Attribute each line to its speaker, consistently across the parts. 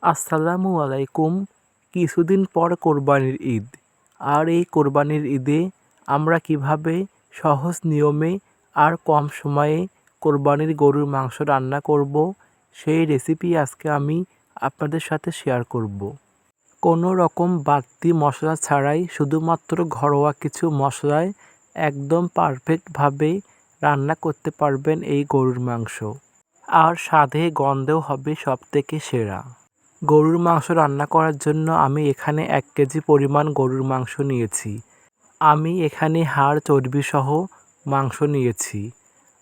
Speaker 1: আসসালামু আলাইকুম। কিছুদিন পর কোরবানির ঈদ। আর এই কোরবানির ঈদে আমরা কিভাবে সহজ নিয়মে আর কম সময়ে কোরবানির গরুর মাংস রান্না করব, সেই রেসিপি আজকে আমি আপনাদের সাথে শেয়ার করব। কোনো রকম বাড়তি মশলা ছাড়াই শুধুমাত্র ঘরোয়া কিছু মশলায় একদম পারফেক্টভাবে রান্না করতে পারবেন এই গরুর মাংস। আর স্বাদে গন্ধেও হবে সবথেকে সেরা। গরুর মাংস রান্না করার জন্য আমি এখানে 1 কেজি পরিমাণ গরুর মাংস নিয়েছি। আমি এখানে হাড় চর্বিসহ মাংস নিয়েছি।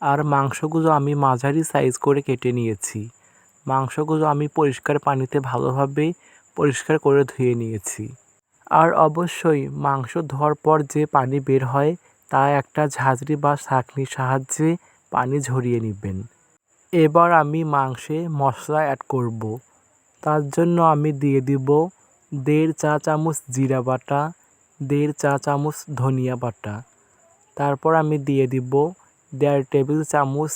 Speaker 1: আর মাংসগুলো আমি মাঝারি সাইজ করে কেটে নিয়েছি। মাংসগুলো আমি পরিষ্কার পানিতে ভালোভাবে পরিষ্কার করে ধুয়ে নিয়েছি। আর অবশ্যই মাংস ধোয়ার পর যে পানি বের হয় তা একটা ঝাঁঝরি বা ছাঁকনির সাহায্যে পানি ঝরিয়ে নেবেন। এবার আমি মাংসে মশলা অ্যাড করব। তার জন্য আমি দিয়ে দিব 1.5 চা চামচ জিরা বাটা, 1.5 চা চামচ ধনিয়া বাটা। তারপর আমি দিয়ে দিব 1.5 টেবিল চামচ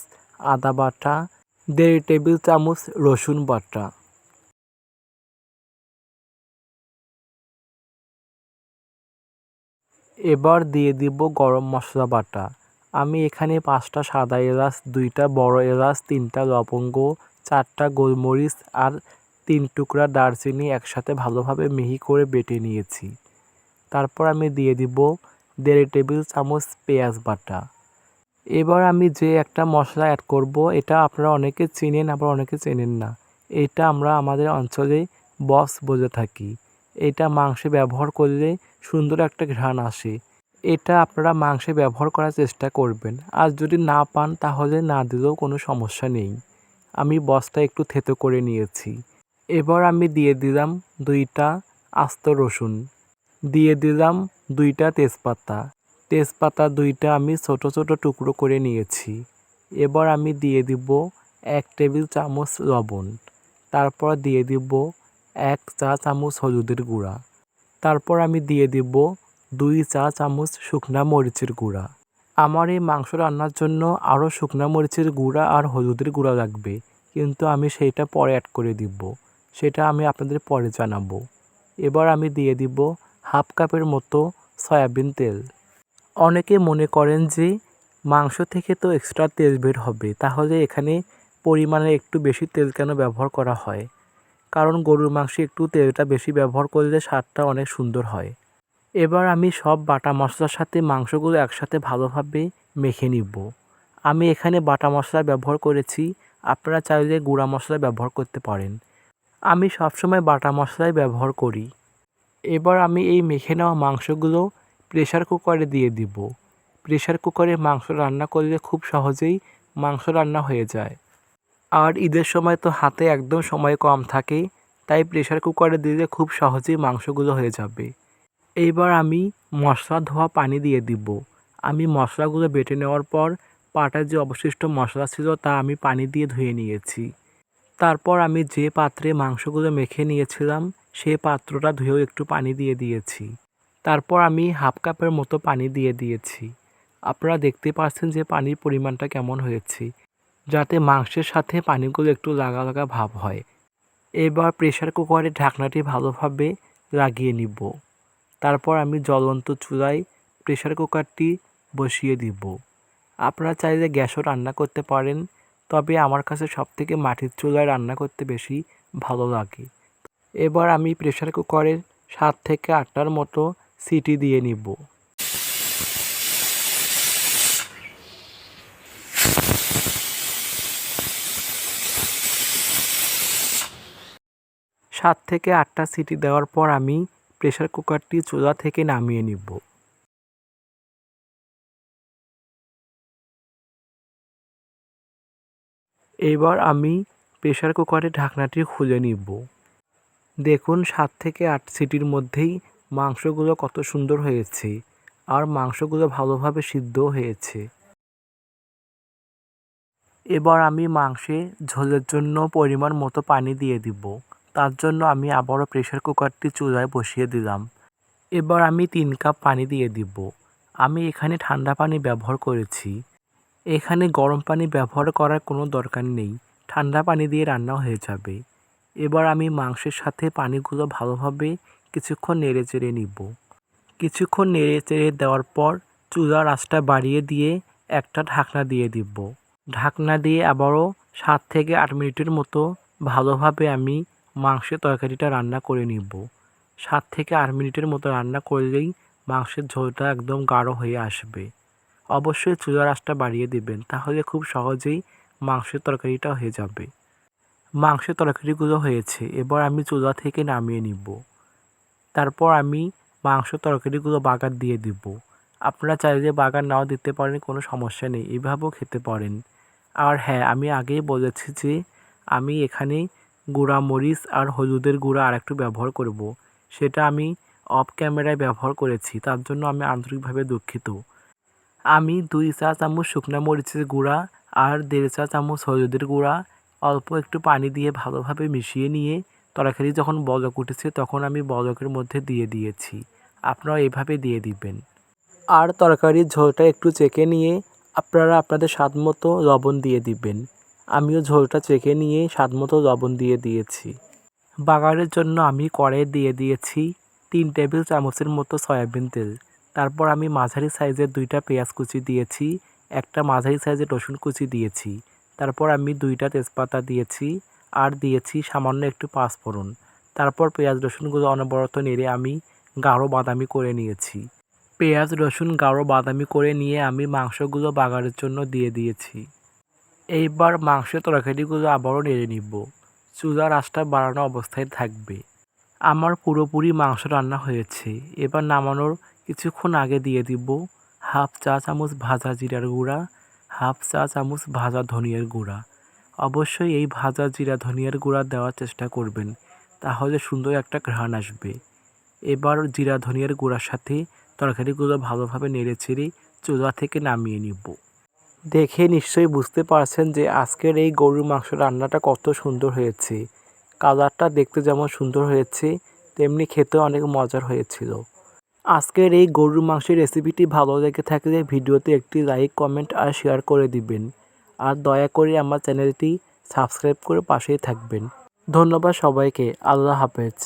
Speaker 1: আদা বাটা, 1.5 টেবিল চামচ রসুন বাটা। এবার দিয়ে দিব গরম মশলা বাটা। আমি এখানে 5টা সাদা এলাচ, 2টা বড় এলাচ, 3টা লবঙ্গ, 4টা গোলমরিচ আর 3 টুকরা দারচিনি একসাথে ভালোভাবে মিহি করে বেটে নিয়েছি। তারপর আমি দিয়ে দিব 1.5 টেবিল চামচ পেঁয়াজ বাটা। এবার আমি যে একটা মশলা অ্যাড করব, এটা আপনারা অনেকে চেনেন আবার অনেকে চেনেন না। এটা আমরা আমাদের অঞ্চলে বস বলে থাকি। এটা মাংসে ব্যবহার করলে সুন্দর একটা ঘ্রাণ আসে। এটা আপনারা মাংসে ব্যবহার করার চেষ্টা করবেন। আর যদি না পান তাহলে না দিলেও কোনো সমস্যা নেই। আমি বসটা একটু থেতো করে নিয়েছি। এবার আমি দিয়ে দিলাম 2টা আস্ত রসুন, দিয়ে দিলাম 2টা তেজপাতা। তেজপাতা 2টা আমি ছোট ছোট টুকরো করে নিয়েছি। এবার আমি দিয়ে দিব 1 টেবিল চামচ লবণ। তারপর দিয়ে দিব 1 চা চামচ হলুদের গুঁড়া। তারপর আমি দিয়ে দিব 2 চা চামচ শুকনা মরিচের গুঁড়া। আমার এই মাংস রান্নার জন্য আরও শুকনা মরিচের গুঁড়া আর হলুদের গুঁড়া লাগবে, কিন্তু আমি সেইটা পরে অ্যাড করে দিব। সেটা আমি আপনাদের পরে জানাবো। এবার আমি দিয়ে দিব 1/2 কাপের মতো সয়াবিন তেল। অনেকে মনে করেন যে মাংস থেকে তো এক্সট্রা তেল বের হবে, তাহলে এখানে পরিমাণে একটু বেশি তেল কেন ব্যবহার করা হয়? কারণ গরুর মাংসে একটু তেলটা বেশি ব্যবহার করলে স্বাদটা অনেক সুন্দর হয়। এবার আমি সব বাটা মশলার সাথে মাংসগুলো একসাথে ভালোভাবে মেখে নিব। আমি এখানে বাটা মশলা ব্যবহার করেছি, আপনারা চাইলে গুঁড়া মশলা ব্যবহার করতে পারেন। আমি সবসময় বাটা মশলাই ব্যবহার করি। এবার আমি এই মেখে নেওয়া মাংসগুলো প্রেসার কুকারে দিয়ে দিব। প্রেসার কুকারে মাংস রান্না করলে খুব সহজেই মাংস রান্না হয়ে যায়। আর ঈদের সময় তো হাতে একদম সময় কম থাকে, তাই প্রেসার কুকারে দিলে খুব সহজেই মাংসগুলো হয়ে যাবে। এইবার আমি মশলা ধোয়া পানি দিয়ে দিব। আমি মশলাগুলো বেটে নেওয়ার পর পাটায় যে অবশিষ্ট মশলা ছিল তা আমি পানি দিয়ে ধুয়ে নিয়েছি। তারপর আমি যে পাত্রে মাংসগুলো মেখে নিয়েছিলাম সেই পাত্রটা ধুয়েও একটু পানি দিয়ে দিয়েছি। তারপর আমি 1/2 কাপের মতো পানি দিয়ে দিয়েছি। আপনারা দেখতে পাচ্ছেন যে পানির পরিমাণটা কেমন হয়েছে, যাতে মাংসের সাথে পানিগুলো একটু লাগা লাগা ভাব হয়। এবার প্রেসার কুকারের ঢাকনাটি ভালোভাবে লাগিয়ে নিব। তারপর আমি জ্বলন্ত চুলায় প্রেসার কুকারটি বসিয়ে দিব। আপনারা চাইলে গ্যাসও রান্না করতে পারেন, তবে আমার কাছে সবথেকে মাটির চুলায় রান্না করতে বেশি ভালো লাগে। এবার আমি প্রেসার কুকারের 7 থেকে 8টার মতো সিটি দিয়ে নিব। 7 থেকে 8টা সিটি দেওয়ার পর আমি প্রেসার কুকারটি চুলা থেকে নামিয়ে নিব। এবার আমি প্রেসার কুকারের ঢাকনাটি খুলে নিব। দেখুন 7 থেকে 8 সিটির মধ্যেই মাংসগুলো কত সুন্দর হয়েছে, আর মাংসগুলো ভালোভাবে সিদ্ধও হয়েছে। এবার আমি মাংসে ঝোলের জন্য পরিমাণ মতো পানি দিয়ে দিব। তার জন্য আমি আবারও প্রেসার কুকারটি চুলায় বসিয়ে দিলাম। এবার আমি 3 কাপ পানি দিয়ে দিব। আমি এখানে ঠান্ডা পানি ব্যবহার করেছি। এখানে গরম পানি ব্যবহার করার কোনো দরকার নেই, ঠান্ডা পানি দিয়ে রান্না হয়ে যাবে। এবার আমি মাংসের সাথে পানিগুলো ভালোভাবে কিছুক্ষণ নেড়ে চেড়ে নিব। কিছুক্ষণ নেড়ে চেড়ে দেওয়ার পর চুলার আঁচটা বাড়িয়ে দিয়ে একটা ঢাকনা দিয়ে দিব। ঢাকনা দিয়ে আবারও 7 থেকে 8 মিনিটের মতো ভালোভাবে আমি মাংসের তরকারিটা রান্না করে নিব। 7 থেকে 8 মিনিটের মতো রান্না করলেই মাংসের ঝোলটা একদম গাঢ় হয়ে আসবে। অবশ্যই চুলার আঁচটা বাড়িয়ে দিবেন, তাহলে খুব সহজেই মাংসের তরকারিটা হয়ে যাবে। মাংসের তরকারিগুলো হয়েছে, এবার আমি চুলা থেকে নামিয়ে নিব। তারপর আমি মাংস তরকারিগুলো বাগার দিয়ে দিব। আপনারা চাইলে বাগার নাও দিতে পারেন, কোনো সমস্যা নেই, এভাবেও খেতে পারেন। আর হ্যাঁ, আমি আগেই বলেছি যে আমি এখানে গুঁড়া মরিচ আর হলুদের গুঁড়া আরেকটু ব্যবহার করব। সেটা আমি অফ ক্যামেরায় ব্যবহার করেছি, তার জন্য আমি আন্তরিকভাবে দুঃখিত। আমি 2 চা চামচ শুকনা মরিচের গুঁড়া আর 1.5 চা চামচ হলুদের গুঁড়া অল্প একটু পানি দিয়ে ভালোভাবে মিশিয়ে নিয়ে তরকারি যখন বলক উঠেছে তখন আমি বলকের মধ্যে দিয়ে দিয়েছি। আপনারা এভাবে দিয়ে দিবেন। আর তরকারির ঝোলটা একটু চেখে নিয়ে আপনারা আপনাদের স্বাদমতো লবণ দিয়ে দিবেন। আমিও ঝোলটা চেখে নিয়ে স্বাদমতো লবণ দিয়ে দিয়েছি। বাগারের জন্য আমি কড়াইয়ে দিয়ে দিয়েছি 3 টেবিল চামচের মতো সয়াবিন তেল। তারপর আমি মাঝারি সাইজের 2টা পেঁয়াজ কুচি দিয়েছি, একটা মাঝারি সাইজের রসুন কুচি দিয়েছি। তারপর আমি 2টা তেজপাতা দিয়েছি আর দিয়েছি সামান্য একটু পাঁচফোড়ন। তারপর পেঁয়াজ রসুনগুলো অনবরত নেড়ে আমি গাঢ় বাদামি করে নিয়েছি। পেঁয়াজ রসুন গাঢ় বাদামি করে নিয়ে আমি মাংসগুলো বাগারের জন্য দিয়ে দিয়েছি। এইবার মাংসের তরকারিগুলো আবারও নেড়ে নিব। চুলার আঁচটা বাড়ানো অবস্থায় থাকবে। আমার পুরোপুরি মাংস রান্না হয়েছে। এবার নামানোর কিছুক্ষণ আগে দিয়ে দিব 1/2 চা চামচ ভাজা জিরার গুঁড়া, 1/2 চা চামচ ভাজা ধনিয়ার গুঁড়া। অবশ্যই এই ভাজা জিরা ধনিয়ার গুঁড়া দেওয়ার চেষ্টা করবেন, তাহলে সুন্দর একটা ঘ্রাণ আসবে। এবার জিরা ধনিয়ার গুঁড়ার সাথে তরকারিগুলো ভালোভাবে নেড়েচেড়ে চুলা থেকে নামিয়ে নিব। দেখে নিশ্চয়ই বুঝতে পারছেন যে আজকের এই গরুর মাংস রান্নাটা কত সুন্দর হয়েছে। কালারটা দেখতে যেমন সুন্দর হয়েছে, তেমনি খেতেও অনেক মজার হয়েছিল। আজকের এই গরুর মাংসের রেসিপিটি ভালো লেগে থাকলে ভিডিওতে একটি লাইক, কমেন্ট আর শেয়ার করে দিবেন। আর দয়া করে আমার চ্যানেলটি সাবস্ক্রাইব করে পাশেই থাকবেন। ধন্যবাদ সবাইকে। আল্লাহ হাফেজ।